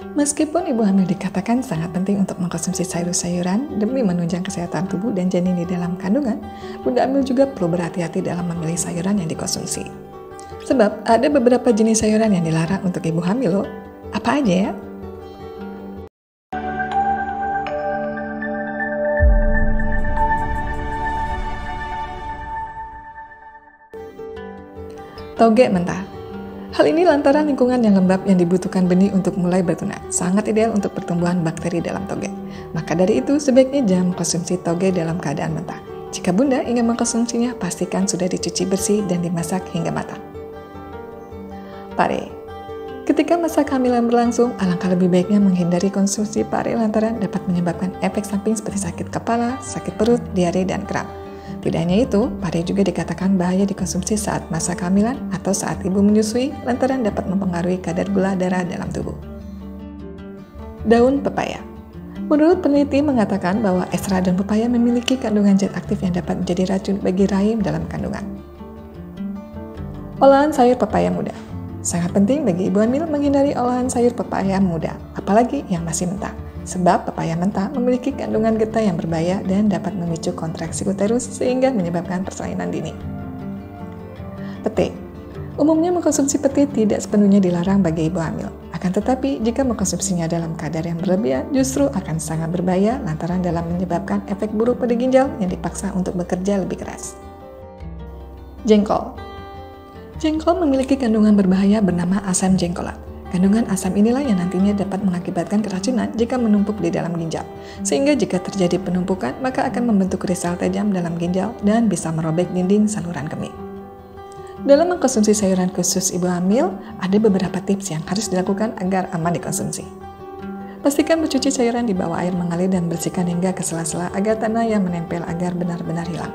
Meskipun ibu hamil dikatakan sangat penting untuk mengkonsumsi sayur-sayuran demi menunjang kesehatan tubuh dan janin di dalam kandungan, bunda hamil juga perlu berhati-hati dalam memilih sayuran yang dikonsumsi. Sebab ada beberapa jenis sayuran yang dilarang untuk ibu hamil loh. Apa aja ya? Toge mentah. Hal ini lantaran lingkungan yang lembab yang dibutuhkan benih untuk mulai bertunas, sangat ideal untuk pertumbuhan bakteri dalam toge. Maka dari itu, sebaiknya jangan mengkonsumsi toge dalam keadaan mentah. Jika bunda ingin mengkonsumsinya, pastikan sudah dicuci bersih dan dimasak hingga matang. Pare. Ketika masa kehamilan berlangsung, alangkah lebih baiknya menghindari konsumsi pare lantaran dapat menyebabkan efek samping seperti sakit kepala, sakit perut, diare, dan kram. Tidak hanya itu, pare juga dikatakan bahaya dikonsumsi saat masa kehamilan atau saat ibu menyusui lantaran dapat mempengaruhi kadar gula darah dalam tubuh. Daun pepaya. Menurut peneliti mengatakan bahwa ekstra daun pepaya memiliki kandungan zat aktif yang dapat menjadi racun bagi rahim dalam kandungan. Olahan sayur pepaya muda. Sangat penting bagi ibu hamil menghindari olahan sayur pepaya muda, apalagi yang masih mentah. Sebab pepaya mentah memiliki kandungan getah yang berbahaya dan dapat memicu kontraksi uterus sehingga menyebabkan persalinan dini. Pete. Umumnya mengkonsumsi pete tidak sepenuhnya dilarang bagi ibu hamil. Akan tetapi, jika mengkonsumsinya dalam kadar yang berlebihan, justru akan sangat berbahaya lantaran dalam menyebabkan efek buruk pada ginjal yang dipaksa untuk bekerja lebih keras. Jengkol. Jengkol memiliki kandungan berbahaya bernama asam jengkolat. Kandungan asam inilah yang nantinya dapat mengakibatkan keracunan jika menumpuk di dalam ginjal. Sehingga jika terjadi penumpukan, maka akan membentuk kristal tajam dalam ginjal dan bisa merobek dinding saluran kemih. Dalam mengkonsumsi sayuran khusus ibu hamil, ada beberapa tips yang harus dilakukan agar aman dikonsumsi. Pastikan mencuci sayuran di bawah air mengalir dan bersihkan hingga ke sela-sela agar tanah yang menempel agar benar-benar hilang.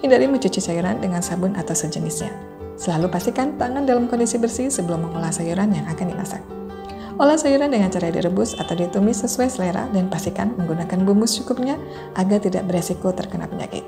Hindari mencuci sayuran dengan sabun atau sejenisnya. Selalu pastikan tangan dalam kondisi bersih sebelum mengolah sayuran yang akan dimasak. Olah sayuran dengan cara direbus atau ditumis sesuai selera dan pastikan menggunakan bumbu secukupnya agar tidak beresiko terkena penyakit.